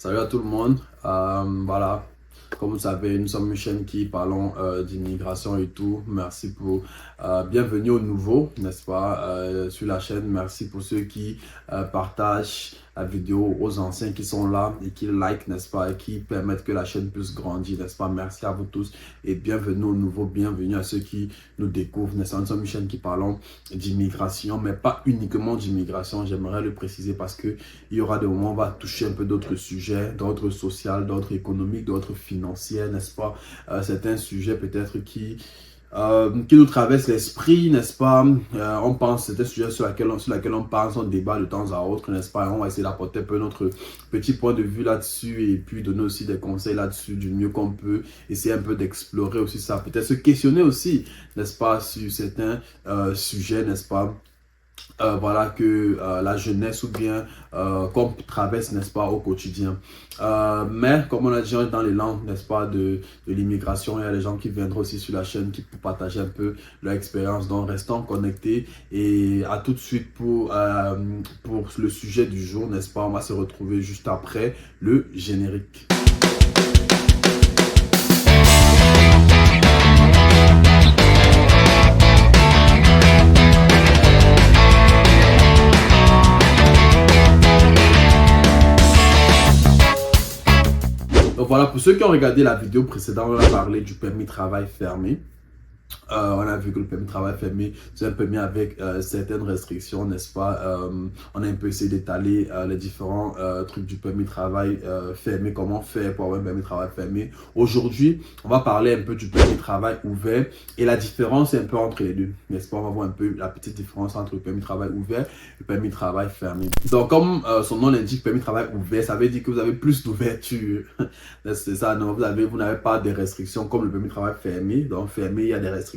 Salut à tout le monde. Voilà, comme vous savez, nous sommes une chaîne qui parlons d'immigration et tout. Merci pour bienvenue aux nouveaux, n'est-ce pas, sur la chaîne. Merci pour ceux qui partagent la vidéo, aux anciens qui sont là et qui like, n'est-ce pas, et qui permettent que la chaîne puisse grandir, n'est-ce pas. Merci à vous tous et bienvenue aux nouveaux, bienvenue à ceux qui nous découvrent, n'est-ce pas. Nous sommes une chaîne qui parlons d'immigration, mais pas uniquement d'immigration. J'aimerais le préciser parce que il y aura des moments où on va toucher un peu d'autres sujets, d'ordre social, d'ordre économique, d'ordre financier, n'est-ce pas? Certains sujets peut-être qui nous traversent l'esprit, n'est-ce pas? On pense, c'est un sujet sur lequel on pense, on débat de temps à autre, n'est-ce pas? On va essayer d'apporter un peu notre petit point de vue là-dessus et puis donner aussi des conseils là-dessus du mieux qu'on peut. Essayer un peu d'explorer aussi ça, peut-être se questionner aussi, n'est-ce pas, sur certains sujets, n'est-ce pas? Voilà que la jeunesse ou bien qu'on traverse, n'est-ce pas, au quotidien. Mais comme on a dit dans les langues, n'est-ce pas, de l'immigration, il y a des gens qui viendront aussi sur la chaîne qui pour partager un peu leur expérience. Donc restons connectés et à tout de suite pour le sujet du jour, n'est-ce pas. On va se retrouver juste après le générique. Donc voilà, pour ceux qui ont regardé la vidéo précédente, on a parlé du permis de travail fermé. On a vu que le permis de travail fermé, c'est un permis avec certaines restrictions, n'est-ce pas? On a un peu essayé d'étaler les différents trucs du permis de travail fermé, comment faire pour avoir un permis de travail fermé. Aujourd'hui, on va parler un peu du permis de travail ouvert et la différence un peu entre les deux, n'est-ce pas? On va voir un peu la petite différence entre le permis de travail ouvert et le permis de travail fermé. Donc, comme son nom l'indique, permis de travail ouvert, ça veut dire que vous avez plus d'ouverture. C'est ça, non, vous n'avez pas de restrictions comme le permis de travail fermé. Donc, fermé, il y a des restrictions.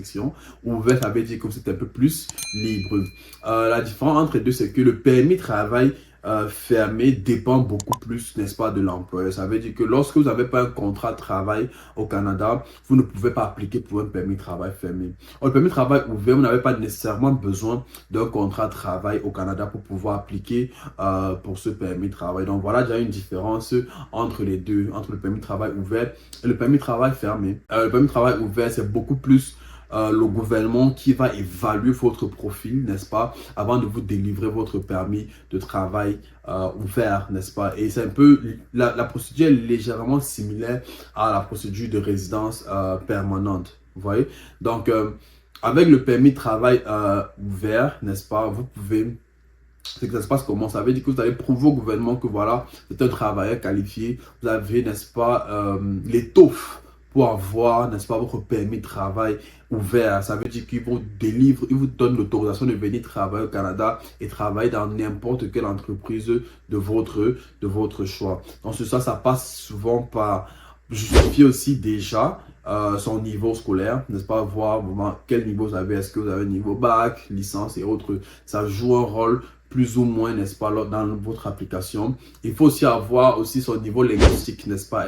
Ouvert, ça veut dire que c'est un peu plus libre. La différence entre les deux, c'est que le permis de travail fermé dépend beaucoup plus, n'est-ce pas, de l'employeur. Ça veut dire que lorsque vous n'avez pas un contrat de travail au Canada, vous ne pouvez pas appliquer pour un permis de travail fermé. Le permis de travail ouvert, vous n'avez pas nécessairement besoin d'un contrat de travail au Canada pour pouvoir appliquer pour ce permis de travail. Donc voilà déjà une différence entre les deux, entre le permis de travail ouvert et le permis de travail fermé. Le permis de travail ouvert, c'est beaucoup plus le gouvernement qui va évaluer votre profil, n'est-ce pas, avant de vous délivrer votre permis de travail ouvert, n'est-ce pas. Et c'est un peu, la procédure est légèrement similaire à la procédure de résidence permanente, vous voyez. Donc, avec le permis de travail ouvert, n'est-ce pas, vous pouvez... C'est que ça se passe comment? Ça veut dire que vous allez prouver au gouvernement que voilà, vous êtes un travailleur qualifié, vous avez, n'est-ce pas, l'étoffe pour avoir, n'est-ce pas, votre permis de travail ouvert. Ça veut dire qu'ils vous délivrent, ils vous donnent l'autorisation de venir travailler au Canada et travailler dans n'importe quelle entreprise de votre choix. Donc, ça passe souvent par justifier aussi déjà son niveau scolaire, n'est-ce pas, voir vraiment quel niveau vous avez, est-ce que vous avez un niveau bac, licence et autres. Ça joue un rôle plus ou moins, n'est-ce pas, dans votre application. Il faut aussi avoir aussi son niveau linguistique, n'est-ce pas?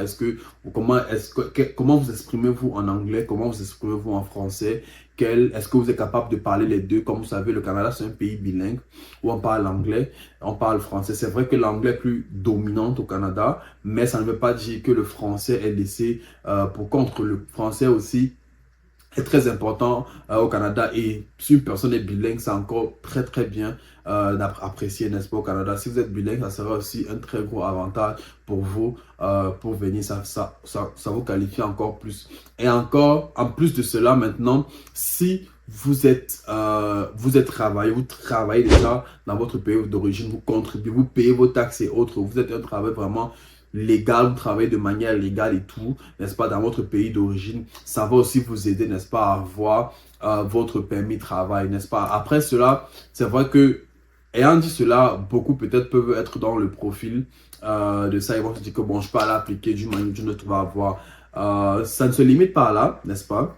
Comment vous exprimez-vous en anglais? Comment vous exprimez-vous en français? Est-ce que vous êtes capable de parler les deux? Comme vous savez, le Canada, c'est un pays bilingue où on parle anglais, on parle français. C'est vrai que l'anglais est plus dominant au Canada, mais ça ne veut pas dire que le français est laissé pour contre. Le français aussi est très important au Canada et si une personne est bilingue, c'est encore très bien apprécié, n'est-ce pas, au Canada. Si vous êtes bilingue, ça sera aussi un très gros avantage pour vous pour venir, ça vous qualifie encore plus. Et encore, en plus de cela, maintenant, si vous êtes travailleur, vous travaillez déjà dans votre pays d'origine, vous contribuez, vous payez vos taxes et autres, vous êtes un travail vraiment légal, vous travaillez de manière légale et tout, n'est-ce pas, dans votre pays d'origine, ça va aussi vous aider, n'est-ce pas, à avoir votre permis de travail, n'est-ce pas. Après cela, c'est vrai que, ayant dit cela, beaucoup peut-être peuvent être dans le profil de ça, ils vont se dire que bon, je peux aller appliquer d'une manière ou d'une autre, va avoir. Ça ne se limite pas là, n'est-ce pas.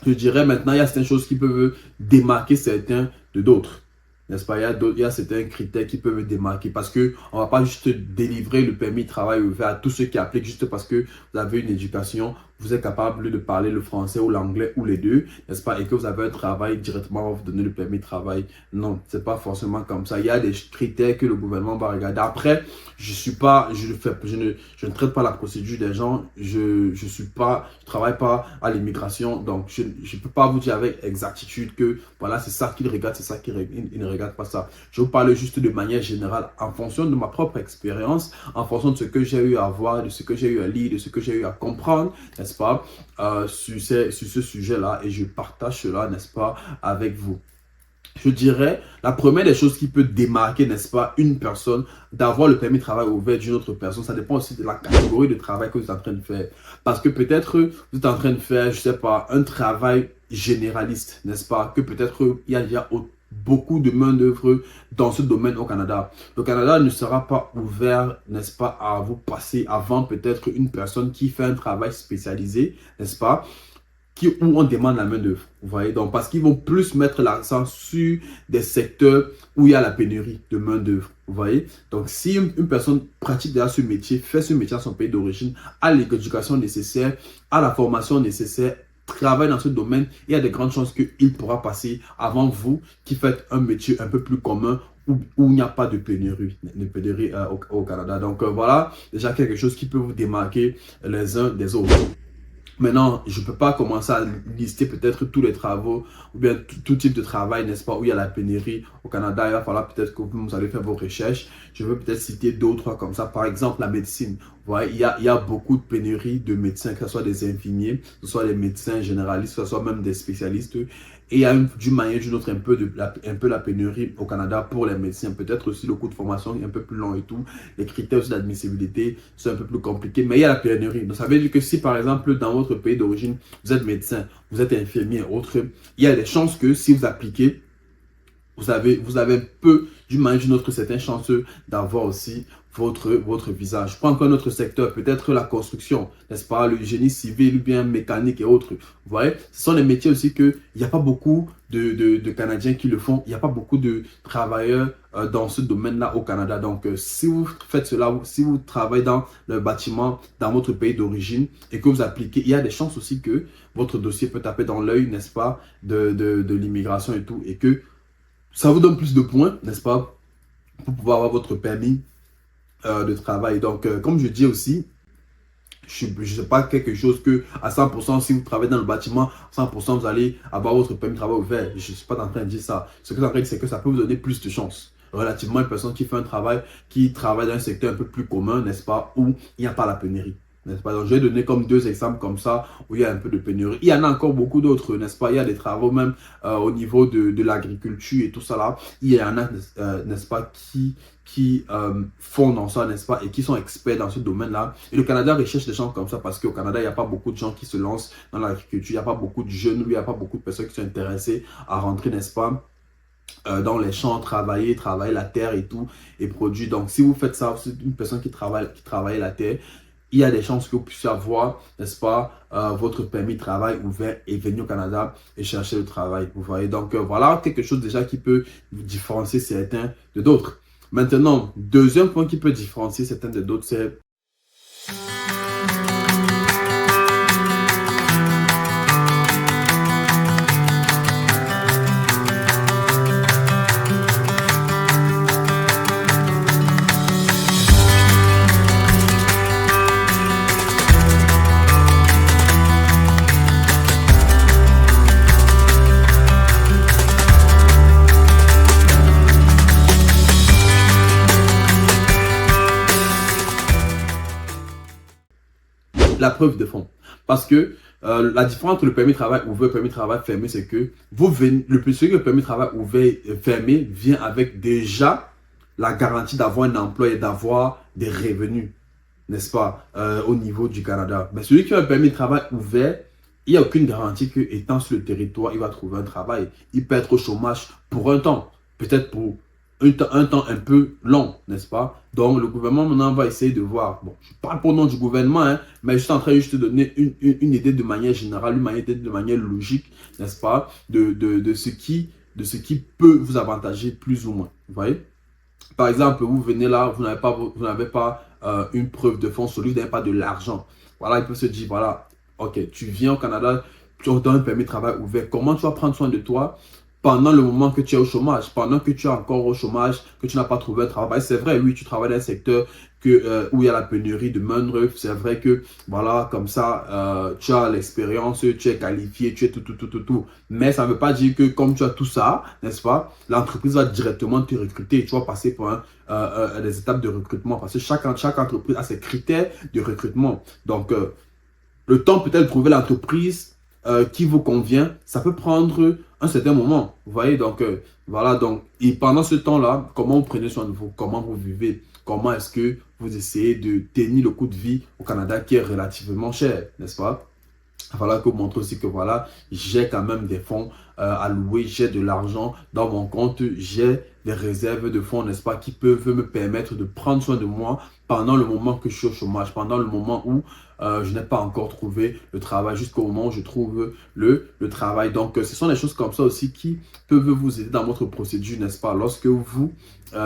Je dirais maintenant, il y a certaines choses qui peuvent démarquer certains de d'autres. N'est-ce pas? Il y a certains critères qui peuvent démarquer parce que on va pas juste délivrer le permis de travail ouvert à tous ceux qui appliquent juste parce que vous avez une éducation vous êtes capable de parler le français ou l'anglais ou les deux, n'est-ce pas, et que vous avez un travail directement, on va vous donner le permis de travail. Non, c'est pas forcément comme ça. Il y a des critères que le gouvernement va regarder. Après, je ne traite pas la procédure des gens. Je travaille pas à l'immigration, donc je ne peux pas vous dire avec exactitude que voilà, c'est ça qu'il regarde, c'est ça qu'il ne regarde pas ça. Je vous parle juste de manière générale, en fonction de ma propre expérience, en fonction de ce que j'ai eu à voir, de ce que j'ai eu à lire, de ce que j'ai eu à comprendre, n'est-ce pas, sur ce sujet-là, et je partage cela, n'est-ce pas, avec vous. Je dirais, la première des choses qui peut démarquer, n'est-ce pas, une personne d'avoir le permis de travail ouvert d'une autre personne, ça dépend aussi de la catégorie de travail que vous êtes en train de faire. Parce que peut-être vous êtes en train de faire, je sais pas, un travail généraliste, n'est-ce pas, que peut-être il y a déjà beaucoup de main-d'œuvre dans ce domaine au Canada. Le Canada ne sera pas ouvert, n'est-ce pas, à vous passer avant peut-être une personne qui fait un travail spécialisé, n'est-ce pas, où on demande la main-d'œuvre. Vous voyez, donc parce qu'ils vont plus mettre l'accent sur des secteurs où il y a la pénurie de main-d'œuvre. Vous voyez, donc si une personne pratique déjà ce métier, fait ce métier à son pays d'origine, a l'éducation nécessaire, a la formation nécessaire, travaille dans ce domaine, il y a de grandes chances qu'il pourra passer avant vous qui faites un métier un peu plus commun où il n'y a pas de pénurie, au Canada. Donc voilà, déjà quelque chose qui peut vous démarquer les uns des autres. Maintenant, je ne peux pas commencer à lister peut-être tous les travaux ou bien tout type de travail, n'est-ce pas, où il y a la pénurie au Canada. Il va falloir peut-être que vous allez faire vos recherches. Je veux peut-être citer deux ou trois comme ça. Par exemple, la médecine. Vous voyez, il y a beaucoup de pénuries de médecins, que ce soit des infirmiers, que ce soit des médecins généralistes, que ce soit même des spécialistes. Et il y a d'une manière ou d'une autre un peu la pénurie au Canada pour les médecins. Peut-être aussi le coût de formation est un peu plus long et tout. Les critères aussi d'admissibilité sont un peu plus compliqués. Mais il y a la pénurie. Donc ça veut dire que si par exemple dans votre pays d'origine, vous êtes médecin, vous êtes infirmier, autre, il y a des chances que si vous appliquez, vous avez un peu, d'une manière ou d'une autre, certaines chances d'avoir aussi votre visa. Je prends encore un autre secteur, peut-être la construction, n'est-ce pas, le génie civil, bien mécanique et autres. Vous voyez, ce sont des métiers aussi qu'il n'y a pas beaucoup de Canadiens qui le font. Il n'y a pas beaucoup de travailleurs dans ce domaine-là au Canada. Donc, si vous faites cela, si vous travaillez dans le bâtiment, dans votre pays d'origine et que vous appliquez, il y a des chances aussi que votre dossier peut taper dans l'œil, n'est-ce pas, de l'immigration et tout, et que ça vous donne plus de points, n'est-ce pas, pour pouvoir avoir votre permis de travail. Donc, comme je dis aussi, je ne sais pas quelque chose que à 100%, si vous travaillez dans le bâtiment, 100% vous allez avoir votre permis de travail ouvert. Je ne suis pas en train de dire ça. Ce que je suis en train de dire, c'est que ça peut vous donner plus de chance. Relativement à une personne qui fait un travail, qui travaille dans un secteur un peu plus commun, n'est-ce pas, où il n'y a pas la pénurie. N'est-ce pas? Donc, je vais donner comme deux exemples comme ça, où il y a un peu de pénurie. Il y en a encore beaucoup d'autres, n'est-ce pas? Il y a des travaux même au niveau de l'agriculture et tout ça là. Il y en a, n'est-ce pas, qui font dans ça, n'est-ce pas, et qui sont experts dans ce domaine-là. Et le Canada recherche des gens comme ça parce qu'au Canada, il n'y a pas beaucoup de gens qui se lancent dans l'agriculture. Il n'y a pas beaucoup de jeunes, il n'y a pas beaucoup de personnes qui sont intéressées à rentrer, n'est-ce pas, dans les champs, travailler la terre et tout, et produire. Donc, si vous faites ça, c'est une personne qui travaille la terre, il y a des chances que vous puissiez avoir, n'est-ce pas, votre permis de travail ouvert et venir au Canada et chercher le travail. Vous voyez, donc voilà quelque chose déjà qui peut vous différencier certains de d'autres. Maintenant, deuxième point qui peut différencier certains de d'autres, c'est la preuve de fond. Parce que la différence entre le permis de travail ouvert et le permis de travail fermé, c'est que le permis de travail ouvert fermé vient avec déjà la garantie d'avoir un emploi et d'avoir des revenus, n'est-ce pas, au niveau du Canada. Mais celui qui a un permis de travail ouvert, il n'y a aucune garantie qu'étant sur le territoire, il va trouver un travail. Il peut être au chômage pour un temps, peut-être pour un temps un peu long, n'est-ce pas? Donc, le gouvernement maintenant va essayer de voir. Bon, je parle pour le nom du gouvernement, hein, mais je suis en train de te donner une idée de manière générale, de manière logique, n'est-ce pas? De ce qui peut vous avantager plus ou moins. Vous voyez? Par exemple, vous venez là, vous n'avez pas une preuve de fonds solide, vous n'avez pas de l'argent. Voilà, il peut se dire, voilà, Ok, tu viens au Canada, tu as un permis de travail ouvert. Comment tu vas prendre soin de toi pendant le moment que tu es au chômage, pendant que tu es encore au chômage, que tu n'as pas trouvé un travail? C'est vrai, oui, tu travailles dans un secteur où il y a la pénurie de main-d'œuvre. C'est vrai que, voilà, comme ça, tu as l'expérience, tu es qualifié, tu es tout. Mais ça ne veut pas dire que comme tu as tout ça, n'est-ce pas, l'entreprise va directement te recruter. Tu vas passer par des étapes de recrutement parce que chaque entreprise a ses critères de recrutement. Donc, le temps peut-être de trouver l'entreprise qui vous convient, ça peut prendre un certain moment. Vous voyez, donc voilà, donc, et pendant ce temps-là, comment vous prenez soin de vous, comment vous vivez, comment est-ce que vous essayez de tenir le coût de vie au Canada qui est relativement cher, n'est-ce pas? Voilà que vous montrez aussi que voilà, j'ai quand même des fonds alloués, j'ai de l'argent dans mon compte, j'ai des réserves de fonds, n'est-ce pas, qui peuvent me permettre de prendre soin de moi pendant le moment que je suis au chômage, pendant le moment où je n'ai pas encore trouvé le travail, jusqu'au moment où je trouve le travail. Donc, ce sont des choses comme ça aussi qui peuvent vous aider dans votre procédure, n'est-ce pas, lorsque vous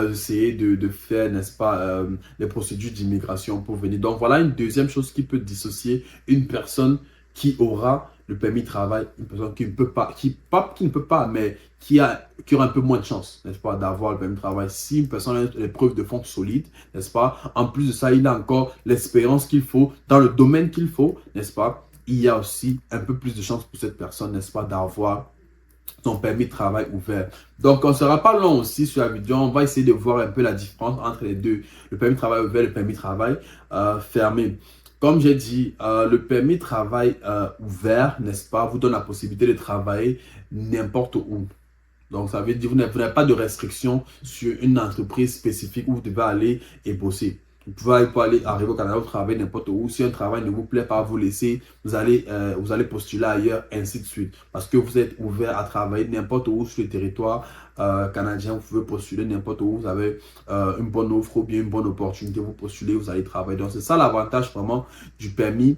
essayez de faire, n'est-ce pas, les procédures d'immigration pour venir. Donc, voilà une deuxième chose qui peut dissocier une personne qui aura le permis de travail, une personne qui ne peut pas, qui ne peut pas, mais qui aura un peu moins de chance, n'est-ce pas, d'avoir le permis de travail. Si une personne a les preuves de fonds solides, n'est-ce pas, en plus de ça, il a encore l'expérience qu'il faut, dans le domaine qu'il faut, n'est-ce pas, il y a aussi un peu plus de chance pour cette personne, n'est-ce pas, d'avoir son permis de travail ouvert. Donc, on ne sera pas long aussi sur la vidéo. On va essayer de voir un peu la différence entre les deux. Le permis de travail ouvert et le permis de travail fermé. Comme j'ai dit, le permis de travail ouvert, n'est-ce pas, vous donne la possibilité de travailler n'importe où. Donc, ça veut dire que vous n'avez pas de restriction sur une entreprise spécifique où vous devez aller et bosser. Vous pouvez arriver au Canada, vous travaillez n'importe où. Si un travail ne vous plaît pas, vous laissez, vous allez postuler ailleurs, ainsi de suite. Parce que vous êtes ouvert à travailler n'importe où sur le territoire canadien. Vous pouvez postuler n'importe où. Vous avez une bonne offre ou bien une bonne opportunité. Vous postulez, vous allez travailler. Donc, c'est ça l'avantage vraiment du permis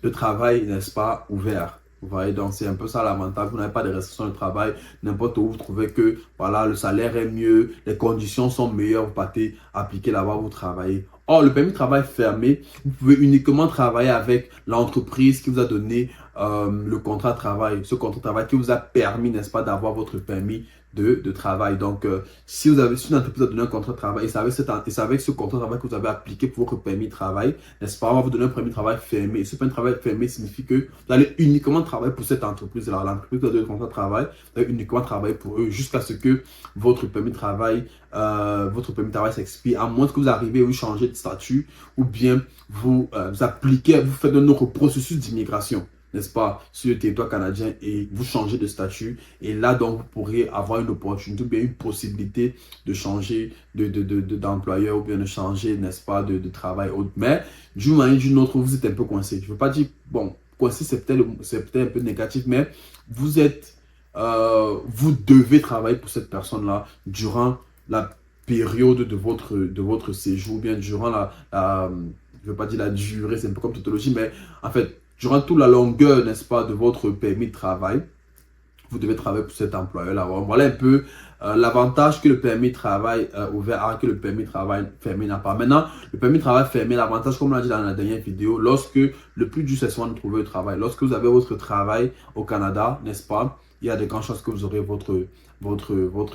de travail, n'est-ce pas, ouvert. Vous voyez, donc c'est un peu ça l'avantage. Vous n'avez pas de restrictions de travail. N'importe où vous trouvez que voilà, le salaire est mieux, les conditions sont meilleures, vous partez appliquer là-bas, vous travaillez. Or, le permis de travail fermé, vous pouvez uniquement travailler avec l'entreprise qui vous a donné le contrat de travail. Ce contrat de travail qui vous a permis, n'est-ce pas, d'avoir votre permis de travail. Donc, si une entreprise a donné un contrat de travail et c'est avec ce contrat de travail que vous avez appliqué pour votre permis de travail, n'est-ce pas, on va vous donner un permis de travail fermé. Et ce permis de travail fermé signifie que vous allez uniquement travailler pour cette entreprise-là. L'entreprise qui a donné le contrat de travail, vous allez uniquement travailler pour eux jusqu'à ce que votre permis de travail s'expire, à moins que vous arrivez à changer de statut ou bien vous appliquez, vous faites un autre processus d'immigration, n'est-ce pas, sur le territoire canadien et vous changez de statut. Et là, donc, vous pourrez avoir une opportunité ou bien une possibilité de changer d'employeur ou bien de changer, n'est-ce pas, de travail. Mais d'une manière ou d'une autre, vous êtes un peu coincé. Je ne veux pas dire, bon, coincé, c'est peut-être un peu négatif, mais vous devez travailler pour cette personne-là durant la période de votre séjour, ou bien durant je ne veux pas dire la durée, c'est un peu comme tautologie, mais en fait, durant toute la longueur, n'est-ce pas, de votre permis de travail, vous devez travailler pour cet employeur-là. Voilà un peu l'avantage que le permis de travail ouvert a, que le permis de travail fermé n'a pas. Maintenant, le permis de travail fermé, l'avantage, comme on l'a dit dans la dernière vidéo, lorsque le plus dur, c'est souvent de trouver le travail. Lorsque vous avez votre travail au Canada, n'est-ce pas, il y a de grandes chances que vous aurez votre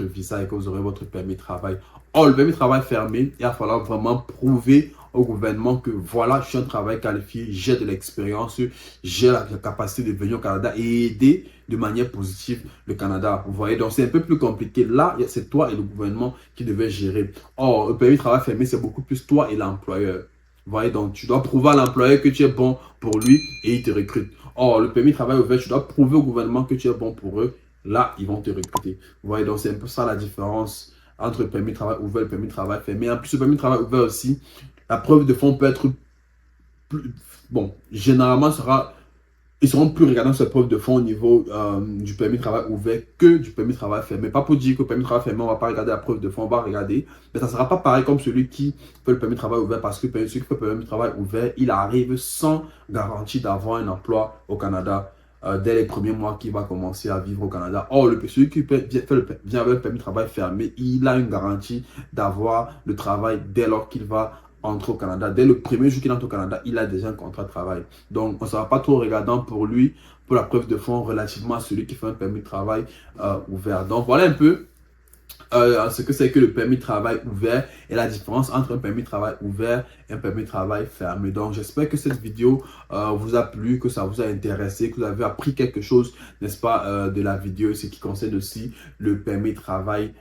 visa et que vous aurez votre permis de travail. Or, le permis de travail fermé, il va falloir vraiment prouver au gouvernement que voilà, je suis un travail qualifié, j'ai de l'expérience, j'ai la capacité de venir au Canada et aider de manière positive le Canada. Vous voyez, donc c'est un peu plus compliqué. Là, c'est toi et le gouvernement qui devez gérer. Or, le permis de travail fermé, c'est beaucoup plus toi et l'employeur. Vous voyez, donc tu dois prouver à l'employeur que tu es bon pour lui et il te recrute. Or, le permis de travail ouvert, tu dois prouver au gouvernement que tu es bon pour eux. Là, ils vont te recruter. Vous voyez, donc c'est un peu ça la différence entre le permis de travail ouvert et le permis de travail fermé. En plus, le permis de travail ouvert aussi, la preuve de fonds peut être plus... Bon, généralement, ils seront plus regardants sur la preuve de fonds au niveau du permis de travail ouvert que du permis de travail fermé. Pas pour dire que le permis de travail fermé, on ne va pas regarder la preuve de fonds, on va regarder. Mais ça ne sera pas pareil comme celui qui fait le permis de travail ouvert parce que celui qui fait le permis de travail ouvert, il arrive sans garantie d'avoir un emploi au Canada dès les premiers mois qu'il va commencer à vivre au Canada. Or, celui qui vient avec le permis de travail fermé, il a une garantie d'avoir le travail dès lors qu'il va entre au Canada. Dès le premier jour qu'il entre au Canada, il a déjà un contrat de travail. Donc, on ne sera pas trop regardant pour lui, pour la preuve de fond relativement à celui qui fait un permis de travail ouvert. Donc, voilà un peu ce que c'est que le permis de travail ouvert et la différence entre un permis de travail ouvert et un permis de travail fermé. Donc, j'espère que cette vidéo vous a plu, que ça vous a intéressé, que vous avez appris quelque chose, n'est-ce pas, de la vidéo, ce qui concerne aussi le permis de travail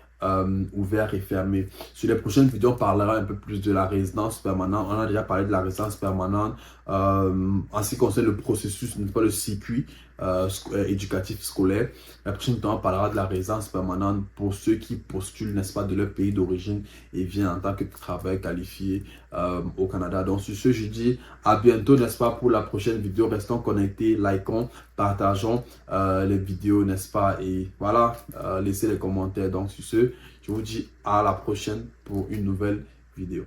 ouvert et fermé. Sur les prochaines vidéos, on parlera un peu plus de la résidence permanente. On a déjà parlé de la résidence permanente en ce qui concerne le processus, n'est-ce pas, le circuit éducatif scolaire. La prochaine vidéo, on parlera de la résidence permanente pour ceux qui postulent, n'est-ce pas, de leur pays d'origine et viennent en tant que travailleur qualifié au Canada. Donc, sur ce, je dis à bientôt, n'est-ce pas, pour la prochaine vidéo. Restons connectés, likons, partageons les vidéos, n'est-ce pas, et voilà, laissez les commentaires. Donc, sur ce, je vous dis à la prochaine pour une nouvelle vidéo.